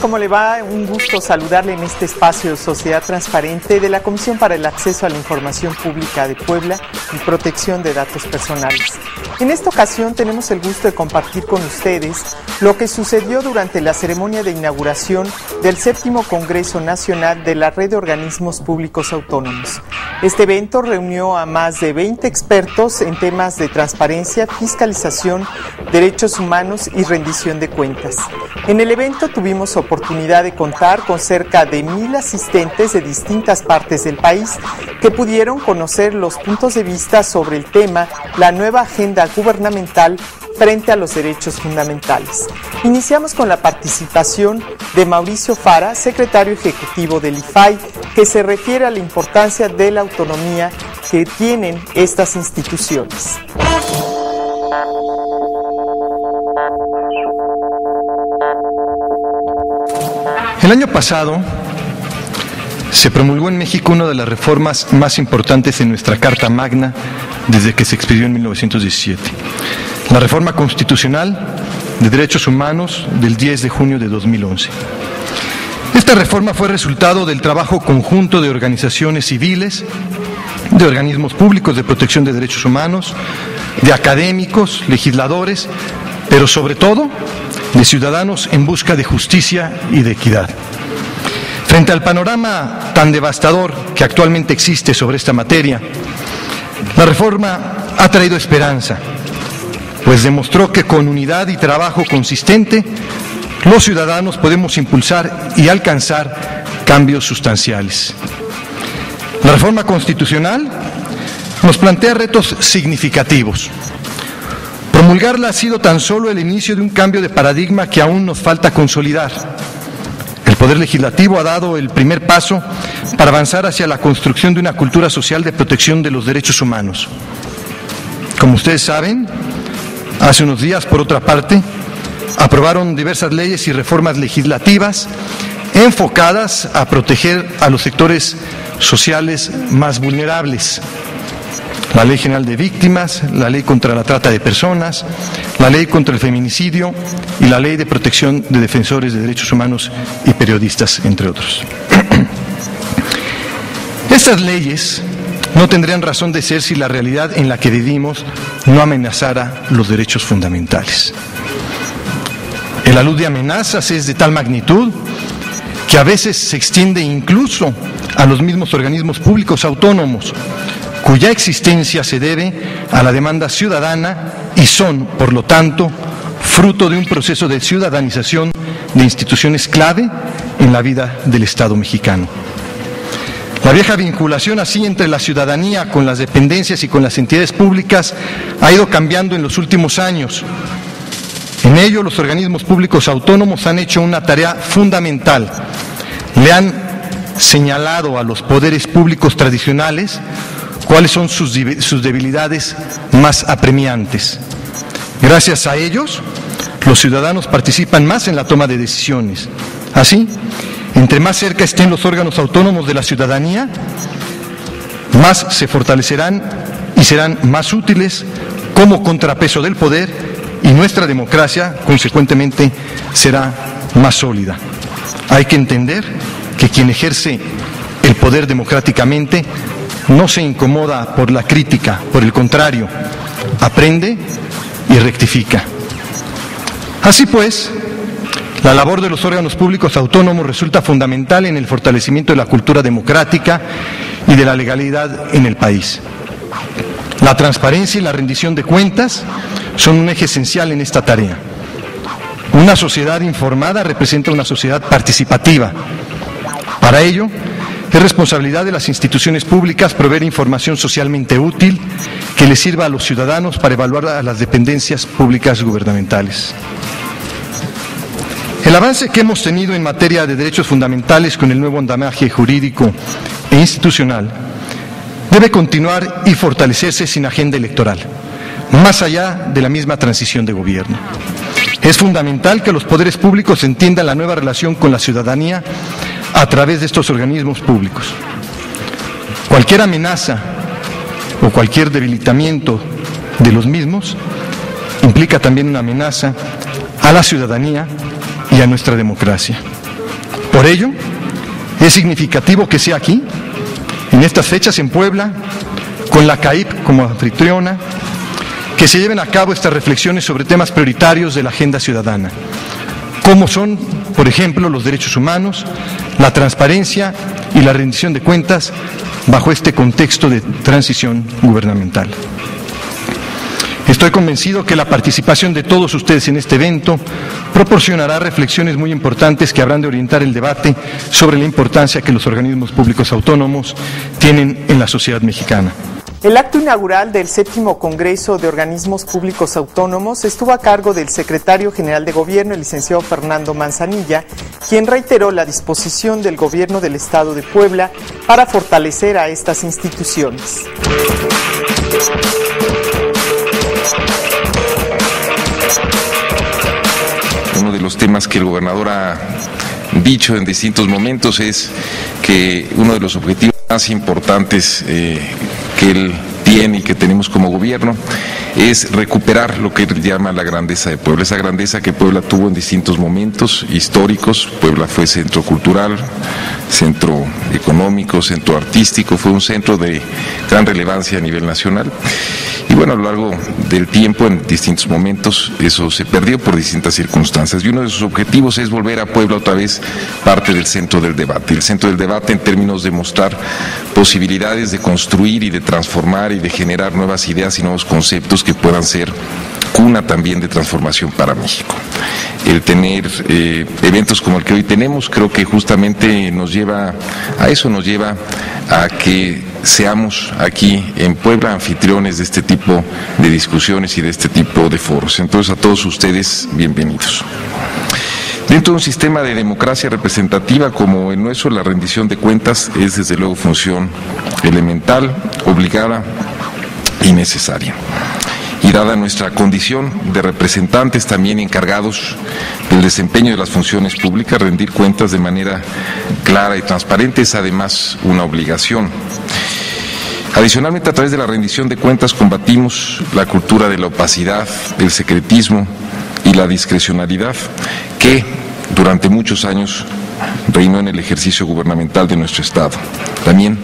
¿Cómo le va? Un gusto saludarle en este espacio Sociedad Transparente de la Comisión para el Acceso a la Información Pública de Puebla y Protección de Datos Personales. En esta ocasión tenemos el gusto de compartir con ustedes lo que sucedió durante la ceremonia de inauguración del 7º Congreso Nacional de la Red de Organismos Públicos Autónomos. Este evento reunió a más de 20 expertos en temas de transparencia, fiscalización, derechos humanos y rendición de cuentas. En el evento tuvimos oportunidad de contar con cerca de 1,000 asistentes de distintas partes del país que pudieron conocer los puntos de vista sobre el tema, la nueva agenda gubernamental frente a los derechos fundamentales. Iniciamos con la participación de Mauricio Fara, secretario ejecutivo del IFAI, que se refiere a la importancia de la autonomía que tienen estas instituciones. El año pasado se promulgó en México una de las reformas más importantes en nuestra Carta Magna desde que se expidió en 1917. La Reforma Constitucional de Derechos Humanos del 10 de junio de 2011. Esta reforma fue resultado del trabajo conjunto de organizaciones civiles, de organismos públicos de protección de derechos humanos, de académicos, legisladores, pero sobre todo de ciudadanos en busca de justicia y de equidad. Frente al panorama tan devastador que actualmente existe sobre esta materia, la reforma ha traído esperanza, pues demostró que con unidad y trabajo consistente, los ciudadanos podemos impulsar y alcanzar cambios sustanciales. La reforma constitucional nos plantea retos significativos. Promulgarla ha sido tan solo el inicio de un cambio de paradigma que aún nos falta consolidar. El Poder Legislativo ha dado el primer paso para avanzar hacia la construcción de una cultura social de protección de los derechos humanos. Como ustedes saben, hace unos días, por otra parte, aprobaron diversas leyes y reformas legislativas enfocadas a proteger a los sectores sociales más vulnerables. La Ley General de Víctimas, la Ley contra la Trata de Personas, la Ley contra el Feminicidio y la Ley de Protección de Defensores de Derechos Humanos y Periodistas, entre otros. Estas leyes no tendrían razón de ser si la realidad en la que vivimos no amenazara los derechos fundamentales. El alud de amenazas es de tal magnitud que a veces se extiende incluso a los mismos organismos públicos autónomos, cuya existencia se debe a la demanda ciudadana y son, por lo tanto, fruto de un proceso de ciudadanización de instituciones clave en la vida del Estado mexicano. La vieja vinculación así entre la ciudadanía con las dependencias y con las entidades públicas ha ido cambiando en los últimos años. En ello, los organismos públicos autónomos han hecho una tarea fundamental. Le han señalado a los poderes públicos tradicionales cuáles son sus debilidades más apremiantes. Gracias a ellos, los ciudadanos participan más en la toma de decisiones. Así, entre más cerca estén los órganos autónomos de la ciudadanía, más se fortalecerán y serán más útiles como contrapeso del poder y nuestra democracia, consecuentemente, será más sólida. Hay que entender que quien ejerce el poder democráticamente no se incomoda por la crítica, por el contrario, aprende y rectifica. Así pues, la labor de los órganos públicos autónomos resulta fundamental en el fortalecimiento de la cultura democrática y de la legalidad en el país. La transparencia y la rendición de cuentas son un eje esencial en esta tarea. Una sociedad informada representa una sociedad participativa. Para ello, es responsabilidad de las instituciones públicas proveer información socialmente útil que les sirva a los ciudadanos para evaluar a las dependencias públicas gubernamentales. El avance que hemos tenido en materia de derechos fundamentales con el nuevo andamiaje jurídico e institucional debe continuar y fortalecerse sin agenda electoral, más allá de la misma transición de gobierno. Es fundamental que los poderes públicos entiendan la nueva relación con la ciudadanía a través de estos organismos públicos. Cualquier amenaza o cualquier debilitamiento de los mismos implica también una amenaza a la ciudadanía y a nuestra democracia. Por ello, es significativo que sea aquí, en estas fechas en Puebla, con la CAIP como anfitriona, que se lleven a cabo estas reflexiones sobre temas prioritarios de la agenda ciudadana, como son, por ejemplo, los derechos humanos, la transparencia y la rendición de cuentas bajo este contexto de transición gubernamental. Estoy convencido que la participación de todos ustedes en este evento proporcionará reflexiones muy importantes que habrán de orientar el debate sobre la importancia que los organismos públicos autónomos tienen en la sociedad mexicana. El acto inaugural del 7º Congreso de Organismos Públicos Autónomos estuvo a cargo del secretario general de Gobierno, el licenciado Fernando Manzanilla, quien reiteró la disposición del Gobierno del Estado de Puebla para fortalecer a estas instituciones. Uno de los temas que el gobernador ha dicho en distintos momentos es que uno de los objetivos más importantes que él tiene y que tenemos como gobierno es recuperar lo que él llama la grandeza de Puebla, esa grandeza que Puebla tuvo en distintos momentos históricos. Puebla fue centro cultural, centro económico, centro artístico, fue un centro de gran relevancia a nivel nacional. Y bueno, a lo largo del tiempo, en distintos momentos, eso se perdió por distintas circunstancias. Y uno de sus objetivos es volver a Puebla otra vez parte del centro del debate. El centro del debate en términos de mostrar posibilidades de construir y de transformar y de generar nuevas ideas y nuevos conceptos que puedan ser cuna también de transformación para México. El tener eventos como el que hoy tenemos, creo que justamente nos lleva a eso, nos lleva a que seamos aquí en Puebla anfitriones de este tipo de discusiones y de este tipo de foros. Entonces, a todos ustedes, bienvenidos. Dentro de un sistema de democracia representativa como el nuestro, la rendición de cuentas es desde luego función elemental, obligada y necesaria. Y dada nuestra condición de representantes también encargados del desempeño de las funciones públicas, rendir cuentas de manera clara y transparente es además una obligación. Adicionalmente, a través de la rendición de cuentas combatimos la cultura de la opacidad, el secretismo y la discrecionalidad que durante muchos años reinó en el ejercicio gubernamental de nuestro Estado. También,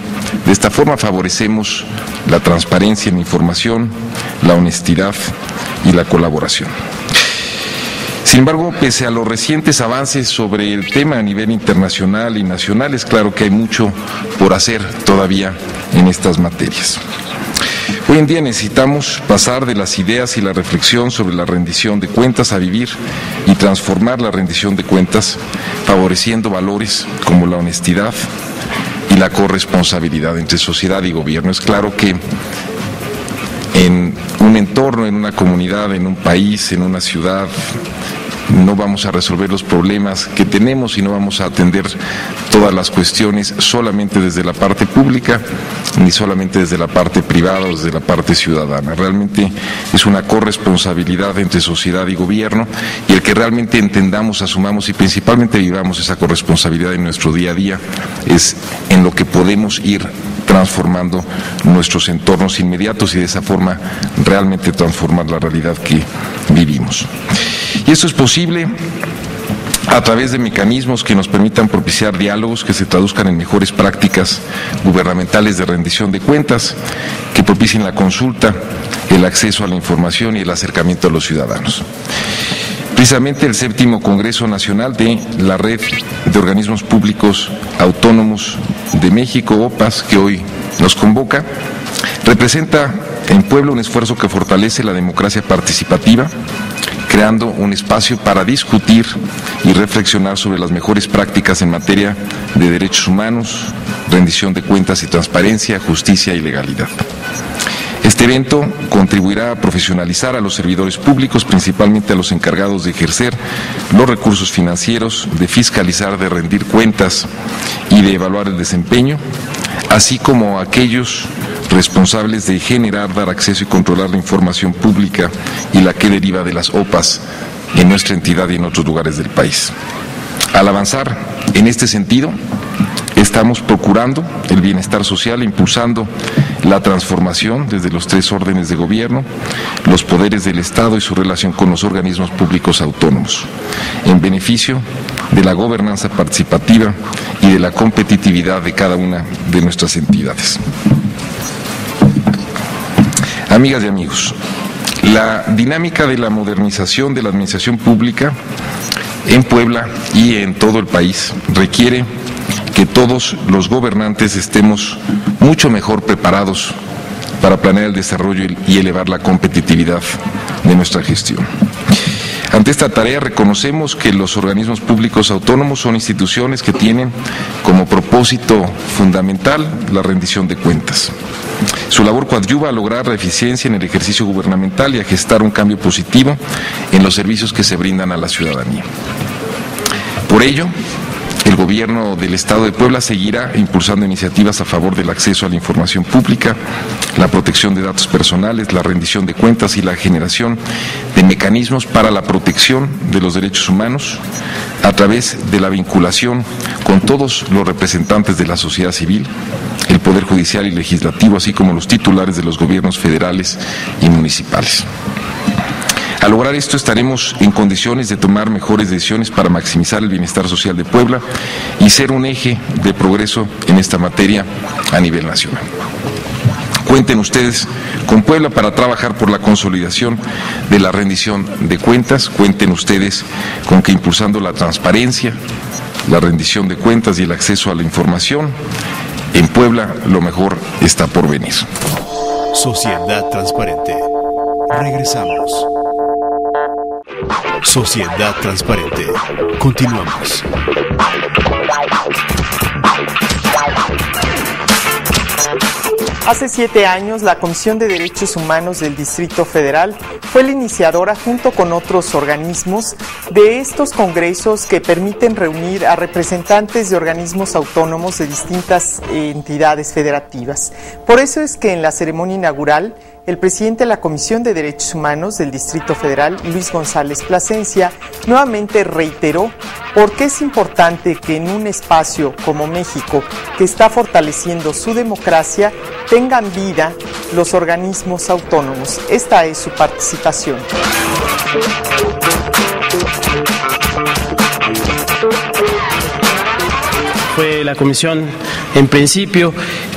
de esta forma, favorecemos la transparencia en la información, la honestidad y la colaboración. Sin embargo, pese a los recientes avances sobre el tema a nivel internacional y nacional, es claro que hay mucho por hacer todavía en estas materias. Hoy en día necesitamos pasar de las ideas y la reflexión sobre la rendición de cuentas a vivir y transformar la rendición de cuentas, favoreciendo valores como la honestidad y la corresponsabilidad entre sociedad y gobierno. Es claro que en un entorno, en una comunidad, en un país, en una ciudad, no vamos a resolver los problemas que tenemos y no vamos a atender todas las cuestiones solamente desde la parte pública, ni solamente desde la parte privada o desde la parte ciudadana. Realmente es una corresponsabilidad entre sociedad y gobierno, y el que realmente entendamos, asumamos y principalmente vivamos esa corresponsabilidad en nuestro día a día es en lo que podemos ir transformando nuestros entornos inmediatos y de esa forma realmente transformar la realidad que vivimos. Y esto es posible a través de mecanismos que nos permitan propiciar diálogos que se traduzcan en mejores prácticas gubernamentales de rendición de cuentas, que propicien la consulta, el acceso a la información y el acercamiento a los ciudadanos. Precisamente el 7º Congreso Nacional de la Red de Organismos Públicos Autónomos de México, OPAS, que hoy nos convoca, representa en Puebla un esfuerzo que fortalece la democracia participativa, creando un espacio para discutir y reflexionar sobre las mejores prácticas en materia de derechos humanos, rendición de cuentas y transparencia, justicia y legalidad. Este evento contribuirá a profesionalizar a los servidores públicos, principalmente a los encargados de ejercer los recursos financieros, de fiscalizar, de rendir cuentas y de evaluar el desempeño, así como a aquellos responsables de generar, dar acceso y controlar la información pública y la que deriva de las OPAS en nuestra entidad y en otros lugares del país. Al avanzar en este sentido, esta estamos procurando el bienestar social, impulsando la transformación desde los 3 órdenes de gobierno, los poderes del Estado y su relación con los organismos públicos autónomos, en beneficio de la gobernanza participativa y de la competitividad de cada una de nuestras entidades. Amigas y amigos, la dinámica de la modernización de la administración pública en Puebla y en todo el país requiere que todos los gobernantes estemos mucho mejor preparados para planear el desarrollo y elevar la competitividad de nuestra gestión. Ante esta tarea reconocemos que los organismos públicos autónomos son instituciones que tienen como propósito fundamental la rendición de cuentas. Su labor coadyuva a lograr la eficiencia en el ejercicio gubernamental y a gestar un cambio positivo en los servicios que se brindan a la ciudadanía. Por ello, el Gobierno del Estado de Puebla seguirá impulsando iniciativas a favor del acceso a la información pública, la protección de datos personales, la rendición de cuentas y la generación de mecanismos para la protección de los derechos humanos a través de la vinculación con todos los representantes de la sociedad civil, el Poder Judicial y Legislativo, así como los titulares de los gobiernos federales y municipales. Al lograr esto estaremos en condiciones de tomar mejores decisiones para maximizar el bienestar social de Puebla y ser un eje de progreso en esta materia a nivel nacional. Cuenten ustedes con Puebla para trabajar por la consolidación de la rendición de cuentas. Cuenten ustedes con que impulsando la transparencia, la rendición de cuentas y el acceso a la información, en Puebla lo mejor está por venir. Sociedad Transparente. Regresamos. Sociedad Transparente. Continuamos. Hace 7 años, la Comisión de Derechos Humanos del Distrito Federal fue la iniciadora, junto con otros organismos, de estos congresos que permiten reunir a representantes de organismos autónomos de distintas entidades federativas. Por eso es que en la ceremonia inaugural, el presidente de la Comisión de Derechos Humanos del Distrito Federal, Luis González Plasencia, nuevamente reiteró por qué es importante que en un espacio como México, que está fortaleciendo su democracia, tengan vida los organismos autónomos. Esta es su participación. Fue la comisión, en principio,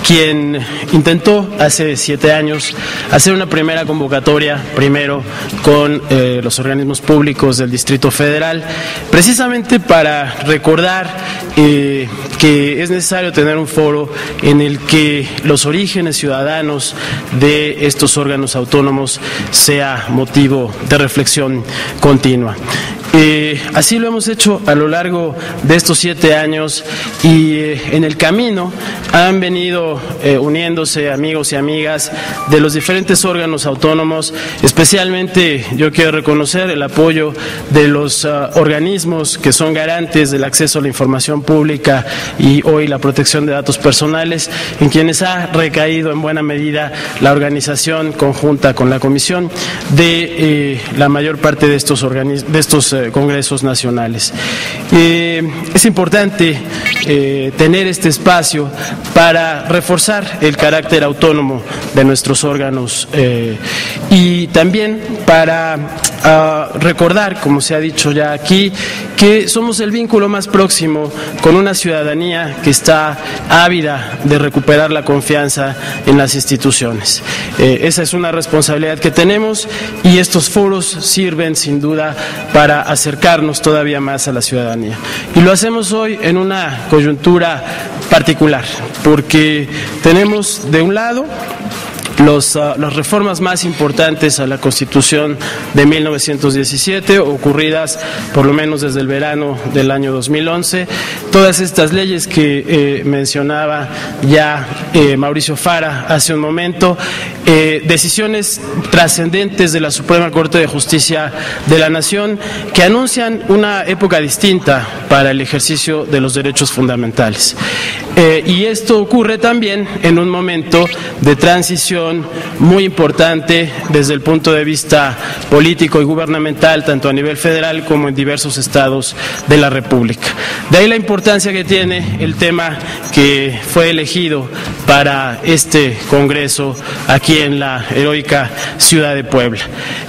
quien intentó hace 7 años hacer una primera convocatoria, primero con los organismos públicos del Distrito Federal, precisamente para recordar que es necesario tener un foro en el que los orígenes ciudadanos de estos órganos autónomos sea motivo de reflexión continua. Así lo hemos hecho a lo largo de estos 7 años y en el camino han venido uniéndose amigos y amigas de los diferentes órganos autónomos. Especialmente yo quiero reconocer el apoyo de los organismos que son garantes del acceso a la información pública y hoy la protección de datos personales, en quienes ha recaído en buena medida la organización conjunta con la Comisión de la mayor parte de estos congresos nacionales. Es importante tener este espacio para reforzar el carácter autónomo de nuestros órganos y también para recordar, como se ha dicho ya aquí, que somos el vínculo más próximo con una ciudadanía que está ávida de recuperar la confianza en las instituciones. Esa es una responsabilidad que tenemos y estos foros sirven sin duda para acercarnos todavía más a la ciudadanía. Y lo hacemos hoy en una coyuntura particular, porque tenemos de un lado las reformas más importantes a la Constitución de 1917, ocurridas por lo menos desde el verano del año 2011, todas estas leyes que mencionaba ya Mauricio Fara hace un momento, decisiones trascendentes de la Suprema Corte de Justicia de la Nación que anuncian una época distinta para el ejercicio de los derechos fundamentales. Y esto ocurre también en un momento de transición decisión muy importante desde el punto de vista político y gubernamental, tanto a nivel federal como en diversos estados de la República. De ahí la importancia que tiene el tema que fue elegido para este Congreso aquí en la heroica ciudad de Puebla.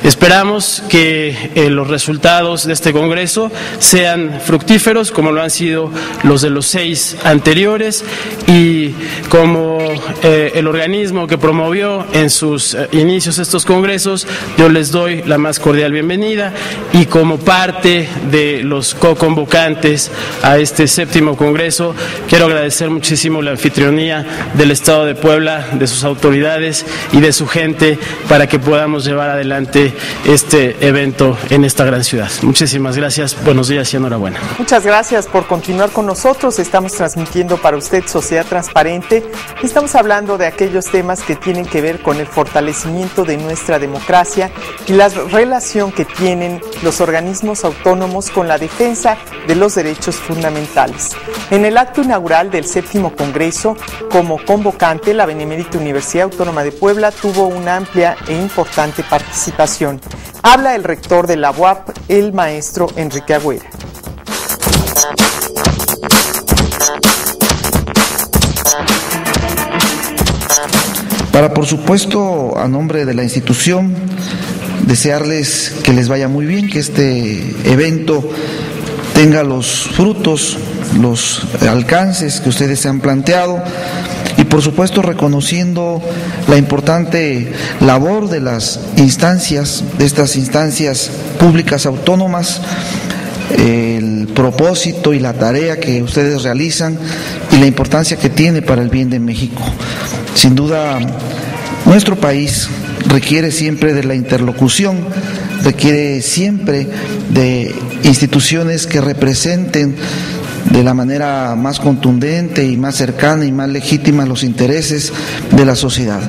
Esperamos que los resultados de este Congreso sean fructíferos como lo han sido los de los 6 anteriores, y como el organismo que promovió en sus inicios estos congresos, yo les doy la más cordial bienvenida, y como parte de los co-convocantes a este 7º Congreso, quiero agradecer muchísimo la anfitrionía del Estado de Puebla, de sus autoridades y de su gente, para que podamos llevar adelante este evento en esta gran ciudad. Muchísimas gracias, buenos días y enhorabuena. Muchas gracias por continuar con nosotros. Estamos transmitiendo para usted Sociedad Transparente. Estamos hablando de aquellos temas que tienen que ver con el fortalecimiento de nuestra democracia y la relación que tienen los organismos autónomos con la defensa de los derechos fundamentales. En el acto inaugural del 7º Congreso, como convocante, la Benemérita Universidad Autónoma de Puebla tuvo una amplia e importante participación. Habla el rector de la UAP, el maestro Enrique Agüera. Para, por supuesto, a nombre de la institución, desearles que les vaya muy bien, que este evento tenga los frutos, los alcances que ustedes se han planteado, y por supuesto reconociendo la importante labor de las instancias, de estas instancias públicas autónomas, el propósito y la tarea que ustedes realizan y la importancia que tiene para el bien de México. Sin duda, nuestro país requiere siempre de la interlocución, requiere siempre de instituciones que representen de la manera más contundente y más cercana y más legítima los intereses de la sociedad,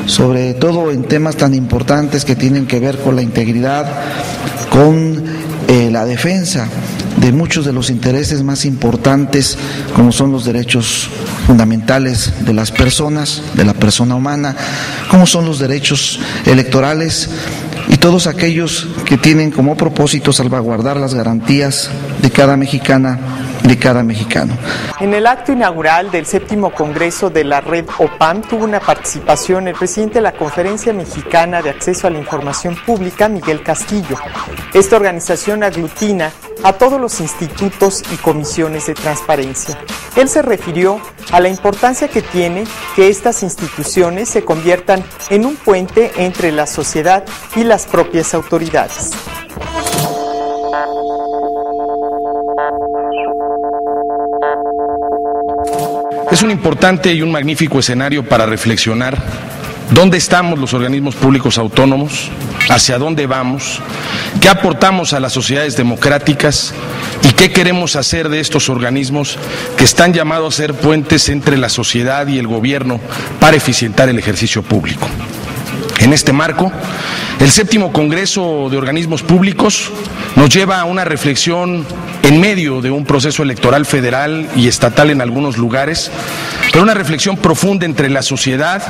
sobre todo en temas tan importantes que tienen que ver con la integridad, con la defensa de muchos de los intereses más importantes, como son los derechos fundamentales de las personas, de la persona humana, como son los derechos electorales y todos aquellos que tienen como propósito salvaguardar las garantías de cada mexicana y de cada mexicano. En el acto inaugural del 7º Congreso de la Red OPAM tuvo una participación el presidente de la Conferencia Mexicana de Acceso a la Información Pública, Miguel Castillo. Esta organización aglutina a todos los institutos y comisiones de transparencia. Él se refirió a la importancia que tiene que estas instituciones se conviertan en un puente entre la sociedad y las propias autoridades. Es un importante y un magnífico escenario para reflexionar dónde estamos los organismos públicos autónomos, hacia dónde vamos, qué aportamos a las sociedades democráticas y qué queremos hacer de estos organismos que están llamados a ser puentes entre la sociedad y el gobierno para eficientar el ejercicio público. En este marco, el 7º Congreso de Organismos Públicos nos lleva a una reflexión en medio de un proceso electoral federal y estatal en algunos lugares, pero una reflexión profunda entre la sociedad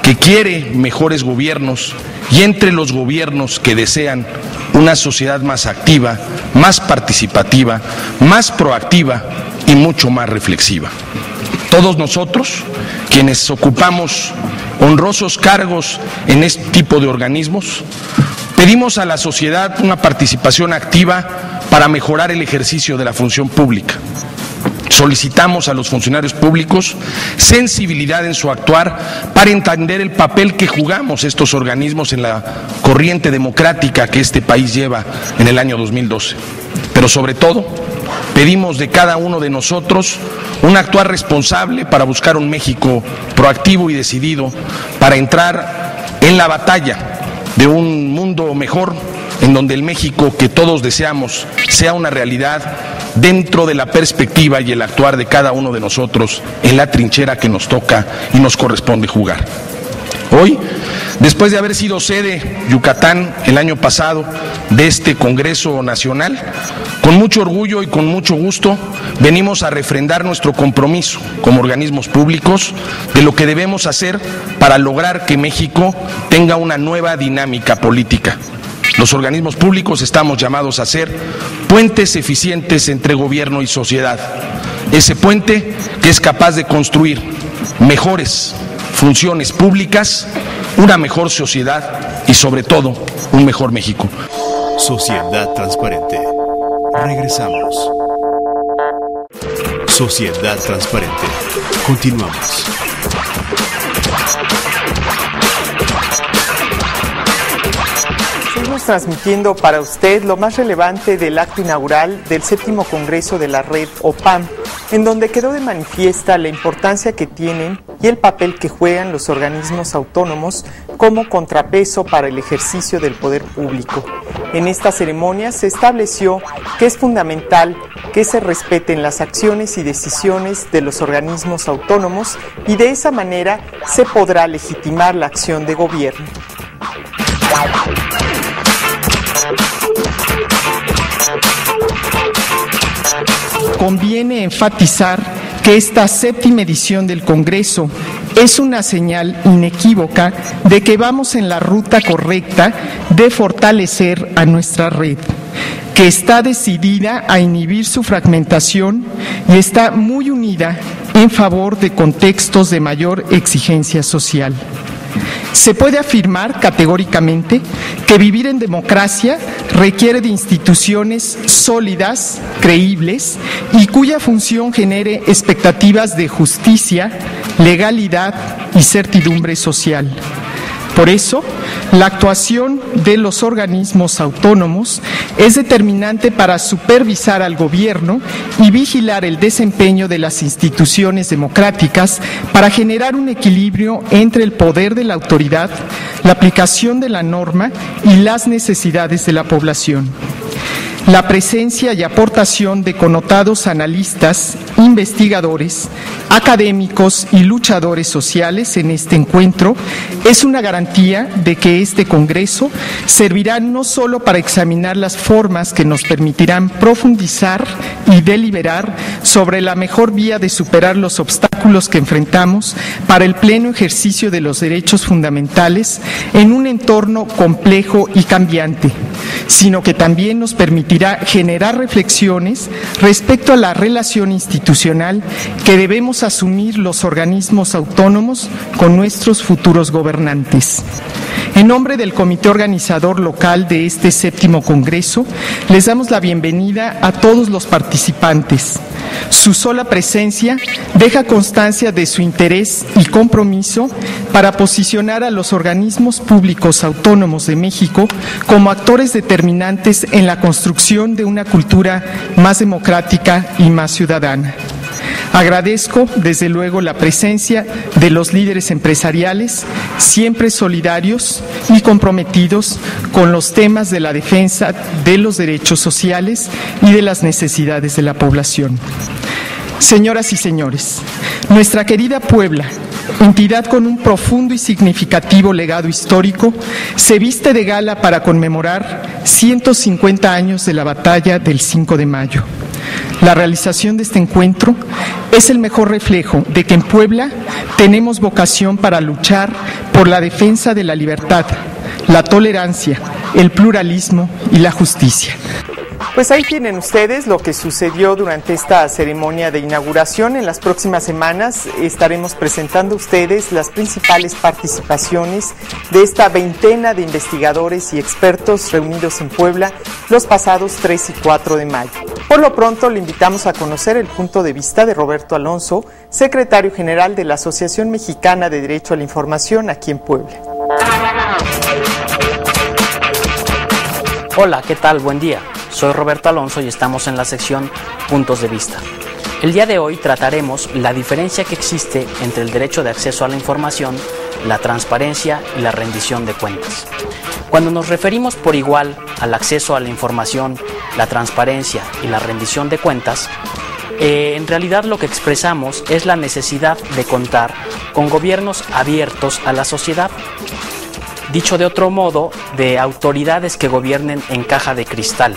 que quiere mejores gobiernos y entre los gobiernos que desean una sociedad más activa, más participativa, más proactiva y mucho más reflexiva. Todos nosotros, quienes ocupamos honrosos cargos en este tipo de organismos, pedimos a la sociedad una participación activa para mejorar el ejercicio de la función pública. Solicitamos a los funcionarios públicos sensibilidad en su actuar para entender el papel que jugamos estos organismos en la corriente democrática que este país lleva en el año 2012. Pero sobre todo, pedimos de cada uno de nosotros un actuar responsable para buscar un México proactivo y decidido para entrar en la batalla de un mundo mejor, en donde el México que todos deseamos sea una realidad dentro de la perspectiva y el actuar de cada uno de nosotros en la trinchera que nos toca y nos corresponde jugar. Hoy, después de haber sido sede Yucatán el año pasado de este Congreso Nacional, con mucho orgullo y con mucho gusto venimos a refrendar nuestro compromiso como organismos públicos de lo que debemos hacer para lograr que México tenga una nueva dinámica política. Los organismos públicos estamos llamados a ser puentes eficientes entre gobierno y sociedad. Ese puente que es capaz de construir mejores funciones públicas, una mejor sociedad y sobre todo un mejor México. Sociedad Transparente. Regresamos. Sociedad Transparente. Continuamos. Seguimos transmitiendo para usted lo más relevante del acto inaugural del 7º Congreso de la Red OPAM, en donde quedó de manifiesta la importancia que tienen y el papel que juegan los organismos autónomos como contrapeso para el ejercicio del poder público. En esta ceremonia se estableció que es fundamental que se respeten las acciones y decisiones de los organismos autónomos y de esa manera se podrá legitimar la acción de gobierno. Conviene enfatizar que esta 7ª edición del Congreso es una señal inequívoca de que vamos en la ruta correcta de fortalecer a nuestra red, que está decidida a inhibir su fragmentación y está muy unida en favor de contextos de mayor exigencia social. Se puede afirmar categóricamente que vivir en democracia requiere de instituciones sólidas, creíbles y cuya función genere expectativas de justicia, legalidad y certidumbre social. Por eso, la actuación de los organismos autónomos es determinante para supervisar al gobierno y vigilar el desempeño de las instituciones democráticas para generar un equilibrio entre el poder de la autoridad, la aplicación de la norma y las necesidades de la población. La presencia y aportación de connotados analistas, investigadores, académicos y luchadores sociales en este encuentro es una garantía de que este Congreso servirá no solo para examinar las formas que nos permitirán profundizar y deliberar sobre la mejor vía de superar los obstáculos que enfrentamos para el pleno ejercicio de los derechos fundamentales en un entorno complejo y cambiante, sino que también nos permitirá generar reflexiones respecto a la relación institucional que debemos asumir los organismos autónomos con nuestros futuros gobernantes. En nombre del Comité Organizador Local de este 7º Congreso, les damos la bienvenida a todos los participantes. Su sola presencia deja constancia de su interés y compromiso para posicionar a los organismos públicos autónomos de México como actores determinantes en la construcción de una cultura más democrática y más ciudadana. Agradezco, desde luego, la presencia de los líderes empresariales, siempre solidarios y comprometidos con los temas de la defensa de los derechos sociales y de las necesidades de la población. Señoras y señores, nuestra querida Puebla, entidad con un profundo y significativo legado histórico, se viste de gala para conmemorar 150 años de la batalla del 5 de mayo. La realización de este encuentro es el mejor reflejo de que en Puebla tenemos vocación para luchar por la defensa de la libertad, la tolerancia, el pluralismo y la justicia. Pues ahí tienen ustedes lo que sucedió durante esta ceremonia de inauguración. En las próximas semanas estaremos presentando a ustedes las principales participaciones de esta veintena de investigadores y expertos reunidos en Puebla los pasados 3 y 4 de mayo. Por lo pronto, le invitamos a conocer el punto de vista de Roberto Alonso, secretario general de la Asociación Mexicana de Derecho a la Información aquí en Puebla. Hola, ¿qué tal? Buen día. Soy Roberto Alonso y estamos en la sección Puntos de Vista. El día de hoy trataremos la diferencia que existe entre el derecho de acceso a la información, la transparencia y la rendición de cuentas. Cuando nos referimos por igual al acceso a la información, la transparencia y la rendición de cuentas, En realidad lo que expresamos es la necesidad de contar con gobiernos abiertos a la sociedad. Dicho de otro modo, de autoridades que gobiernen en caja de cristal,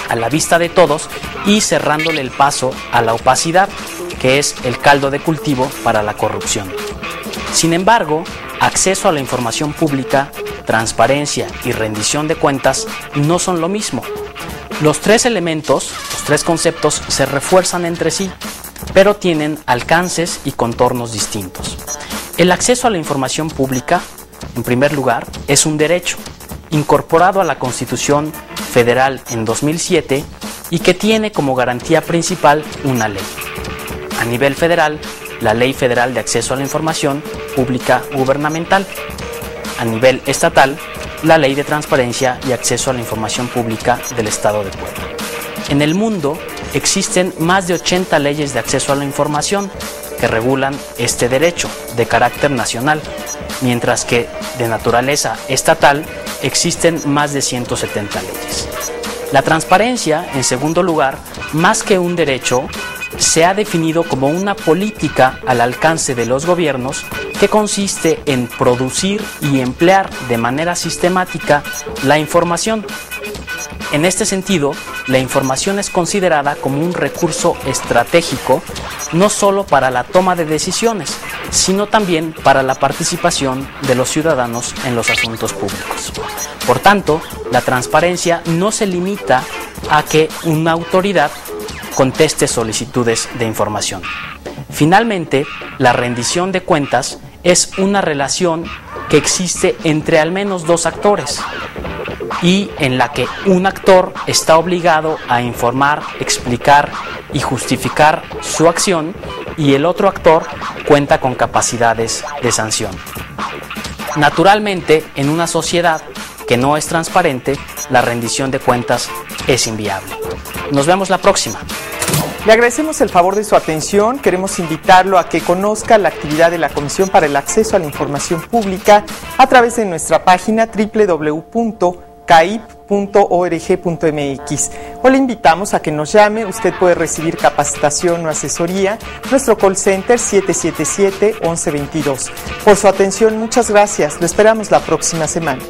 a la vista de todos y cerrándole el paso a la opacidad, que es el caldo de cultivo para la corrupción. Sin embargo, acceso a la información pública, transparencia y rendición de cuentas no son lo mismo. Los tres elementos, los tres conceptos se refuerzan entre sí, pero tienen alcances y contornos distintos. El acceso a la información pública, en primer lugar, es un derecho incorporado a la Constitución Federal en 2007 y que tiene como garantía principal una ley. A nivel federal, la Ley Federal de Acceso a la Información Pública Gubernamental. A nivel estatal, la Ley de Transparencia y Acceso a la Información Pública del Estado de Puebla. En el mundo existen más de 80 leyes de acceso a la información que regulan este derecho de carácter nacional, mientras que de naturaleza estatal existen más de 170 leyes. La transparencia, en segundo lugar, más que un derecho, se ha definido como una política al alcance de los gobiernos que consiste en producir y emplear de manera sistemática la información. En este sentido, la información es considerada como un recurso estratégico no solo para la toma de decisiones, sino también para la participación de los ciudadanos en los asuntos públicos. Por tanto, la transparencia no se limita a que una autoridad conteste solicitudes de información. Finalmente, la rendición de cuentas es una relación que existe entre al menos dos actores y en la que un actor está obligado a informar, explicar y justificar su acción y el otro actor cuenta con capacidades de sanción. Naturalmente, en una sociedad que no es transparente, la rendición de cuentas es inviable. Nos vemos la próxima. Le agradecemos el favor de su atención. Queremos invitarlo a que conozca la actividad de la Comisión para el Acceso a la Información Pública a través de nuestra página www.caip.org.mx o le invitamos a que nos llame. Usted puede recibir capacitación o asesoría. Nuestro call center 777-1122. Por su atención, muchas gracias. Lo esperamos la próxima semana.